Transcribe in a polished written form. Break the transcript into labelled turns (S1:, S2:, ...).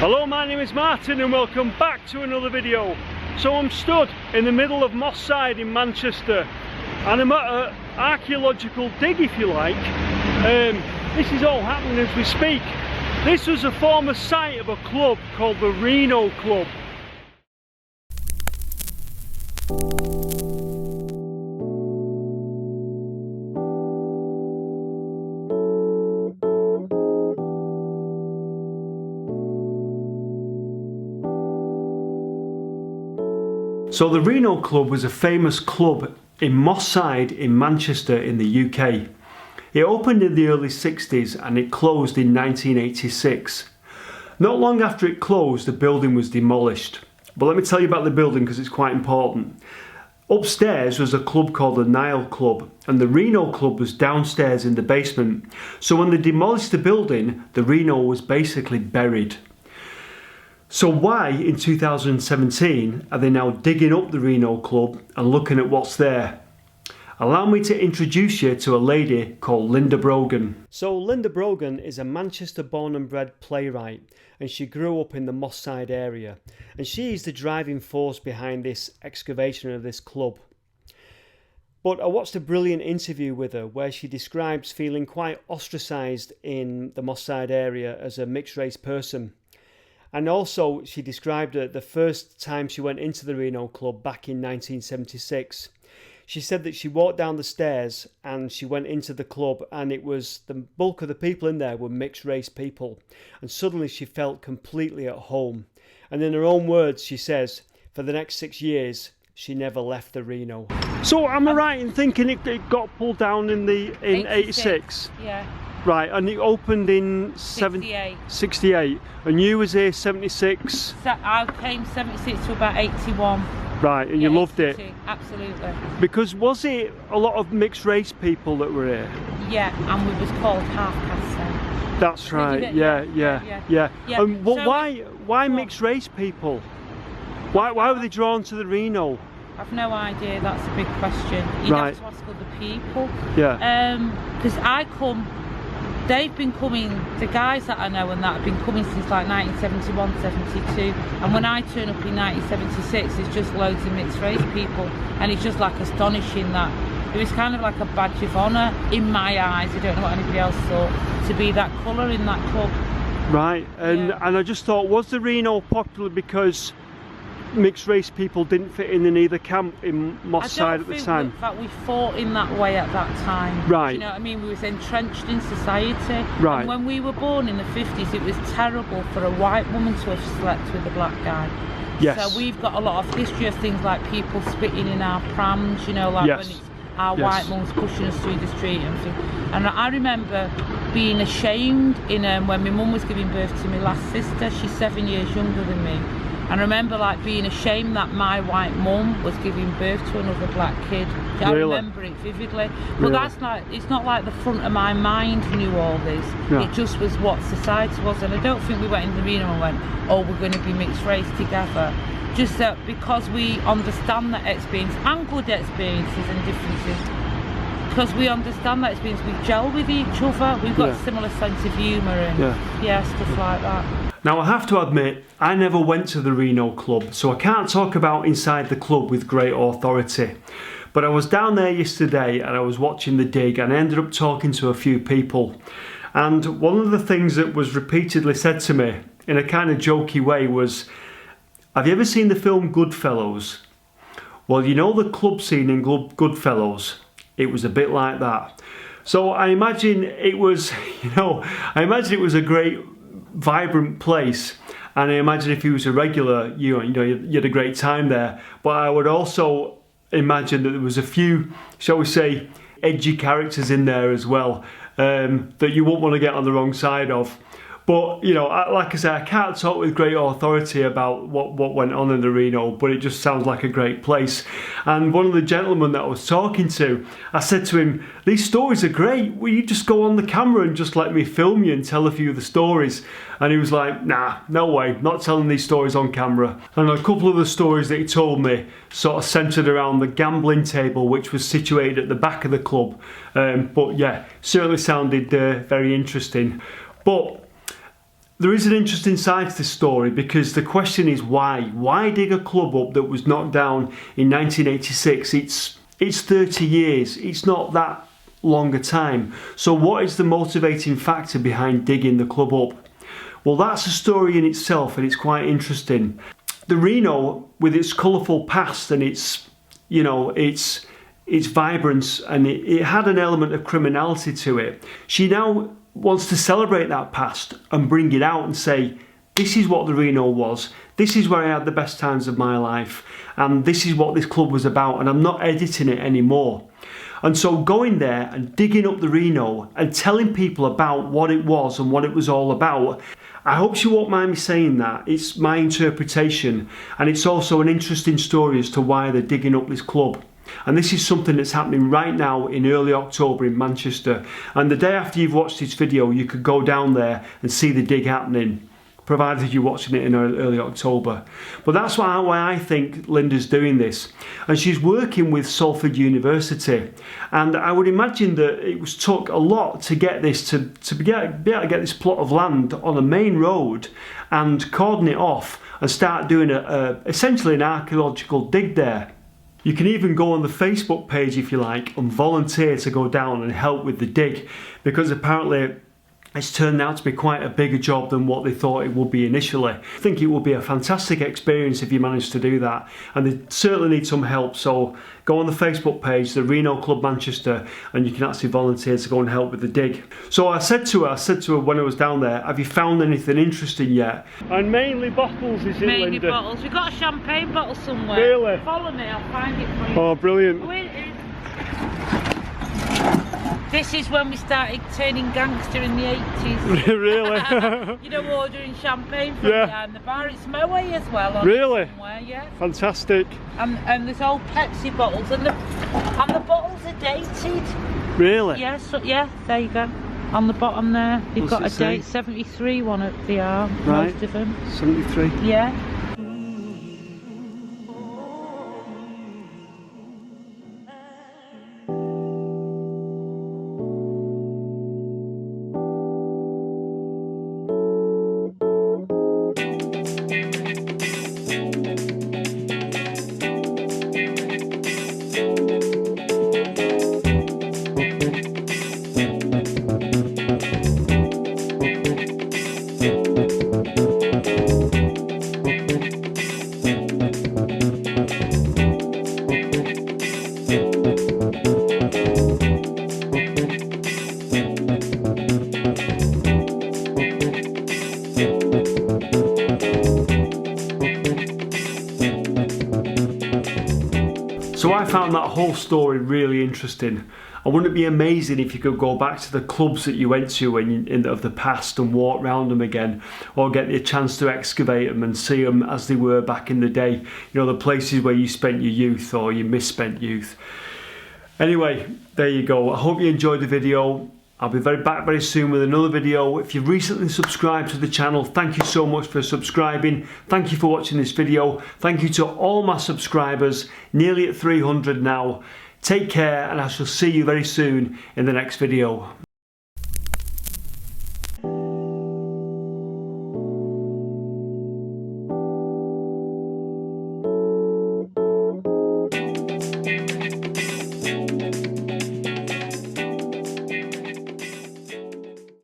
S1: Hello, my name is Martin and welcome back to another video. So I'm stood in the middle of Moss Side in Manchester and I'm at an archaeological dig, if you like. This is all happening as we speak. This was a former site of a club called the Reno Club. So the Reno Club was a famous club in Moss Side in Manchester in the UK. It opened in the early 60s and it closed in 1986. Not long after it closed, the building was demolished. But let me tell you about the building because it's quite important. Upstairs was a club called the Nile Club and the Reno Club was downstairs in the basement. So when they demolished the building, the Reno was basically buried. So why, in 2017, are they now digging up the Reno Club and looking at what's there? Allow me to introduce you to a lady called Linda Brogan. So Linda Brogan is a Manchester born and bred playwright and she grew up in the Moss Side area. And she is the driving force behind this excavation of this club. But I watched a brilliant interview with her where she describes feeling quite ostracised in the Moss Side area as a mixed race person. And also she described the first time she went into the Reno Club back in 1976. She said that she walked down the stairs and she went into the club and it was the bulk of the people in there were mixed race people. And suddenly she felt completely at home. And in her own words, she says, for the next 6 years, she never left the Reno. So am I right in thinking it got pulled down in 86?
S2: Yeah.
S1: Right, and it opened in 68. And you was here 76?
S2: I came 76 to about 81.
S1: Right, and you loved
S2: 82.
S1: it?
S2: Absolutely.
S1: Because was it a lot of mixed race people that were here?
S2: Yeah, and we was called half caste.
S1: That's right, yeah. But so why mixed race people? Why were they drawn to the Reno?
S2: I've no idea, that's a big question. You'd have to ask other people.
S1: Yeah.
S2: Because they've been coming, the guys that I know and that have been coming since like 1971, 72, and when I turn up in 1976 it's just loads of mixed race people and it's just like astonishing that it was kind of like a badge of honour in my eyes, I don't know what anybody else thought, to be that colour in that club.
S1: Right, and I just thought, was the Reno popular because mixed race people didn't fit in either camp in Moss Side at the time?
S2: That we fought in that way at that time.
S1: Right.
S2: You know what I mean? We was entrenched in society.
S1: Right.
S2: And when we were born in the 50s, it was terrible for a white woman to have slept with a black guy.
S1: Yes.
S2: So we've got a lot of history of things like people spitting in our prams, you know, like when it's our white mums pushing us through the street and things. And I remember being ashamed when my mum was giving birth to my last sister. She's 7 years younger than me. And I remember like being ashamed that my white mum was giving birth to another black kid. I remember it vividly. But that's like, it's not like the front of my mind knew all this. Yeah. It just was what society was. And I don't think we went in the arena and went, oh, we're going to be mixed race together. Just that because we understand that experience and good experiences and differences. Because we understand that experience, we gel with each other. We've got a similar sense of humour and stuff like that.
S1: Now I have to admit, I never went to the Reno Club, so I can't talk about inside the club with great authority. But I was down there yesterday and I was watching the dig and I ended up talking to a few people. And one of the things that was repeatedly said to me, in a kind of jokey way, was, have you ever seen the film Goodfellas? Well, you know the club scene in Goodfellas? It was a bit like that. So I imagine it was, a great vibrant place, and I imagine if you was a regular, you had a great time there. But I would also imagine that there was a few, shall we say, edgy characters in there as well, that you won't want to get on the wrong side of. But, like I say, I can't talk with great authority about what went on in the Reno, but it just sounds like a great place. And one of the gentlemen that I was talking to, I said to him, these stories are great. Will you just go on the camera and just let me film you and tell a few of the stories? And he was like, nah, no way, not telling these stories on camera. And a couple of the stories that he told me sort of centred around the gambling table, which was situated at the back of the club. But yeah, certainly sounded very interesting. But There is an interesting side to this story, because the question is why? Why dig a club up that was knocked down in 1986? It's 30 years. It's not that long a time. So what is the motivating factor behind digging the club up? Well, that's a story in itself, and it's quite interesting. The Reno, with its colourful past and its, you know, its vibrance, and it had an element of criminality to it. She now wants to celebrate that past and bring it out and say, this is what the Reno was, this is where I had the best times of my life, and this is what this club was about, and I'm not editing it anymore. And so going there and digging up the Reno and telling people about what it was and what it was all about, I hope she won't mind me saying that. It's my interpretation, and it's also an interesting story as to why they're digging up this club. And this is something that's happening right now in early October in Manchester. And the day after you've watched this video, you could go down there and see the dig happening, provided you're watching it in early October. But that's why I think Linda's doing this. And she's working with Salford University. And I would imagine that it took a lot to get this, to be able to get this plot of land on a main road and cordon it off and start doing essentially an archaeological dig there. You can even go on the Facebook page, if you like, and volunteer to go down and help with the dig, because apparently it's turned out to be quite a bigger job than what they thought it would be initially. I think it will be a fantastic experience if you manage to do that, and they certainly need some help. So go on the Facebook page, the Reno Club Manchester, and you can actually volunteer to go and help with the dig. So I said to her when I was down there, have you found anything interesting yet? And mainly bottles, is it, Linda?
S2: Mainly bottles. We've got a champagne bottle somewhere.
S1: Really?
S2: Follow me, I'll find it for you.
S1: Oh, brilliant.
S2: This is when we started turning gangster in the 80s.
S1: Really?
S2: You know, ordering champagne from
S1: Yeah.
S2: behind the bar. It's Moe as well. On
S1: Really?
S2: somewhere, yeah.
S1: Fantastic.
S2: And there's old Pepsi bottles, and the bottles are dated.
S1: Really?
S2: Yes, yeah, there you go. On the bottom there, you've
S1: What's
S2: got a
S1: it say?
S2: date, 73 one at the arm,
S1: Right.
S2: most of them.
S1: 73.
S2: Yeah.
S1: So I found that whole story really interesting. And wouldn't it be amazing if you could go back to the clubs that you went to of the past and walk around them again, or get the chance to excavate them and see them as they were back in the day, you know, the places where you spent your youth or your misspent youth. Anyway, there you go. I hope you enjoyed the video. I'll be back very soon with another video. If you've recently subscribed to the channel, thank you so much for subscribing. Thank you for watching this video. Thank you to all my subscribers, nearly at 300 now. Take care, and I shall see you very soon in the next video.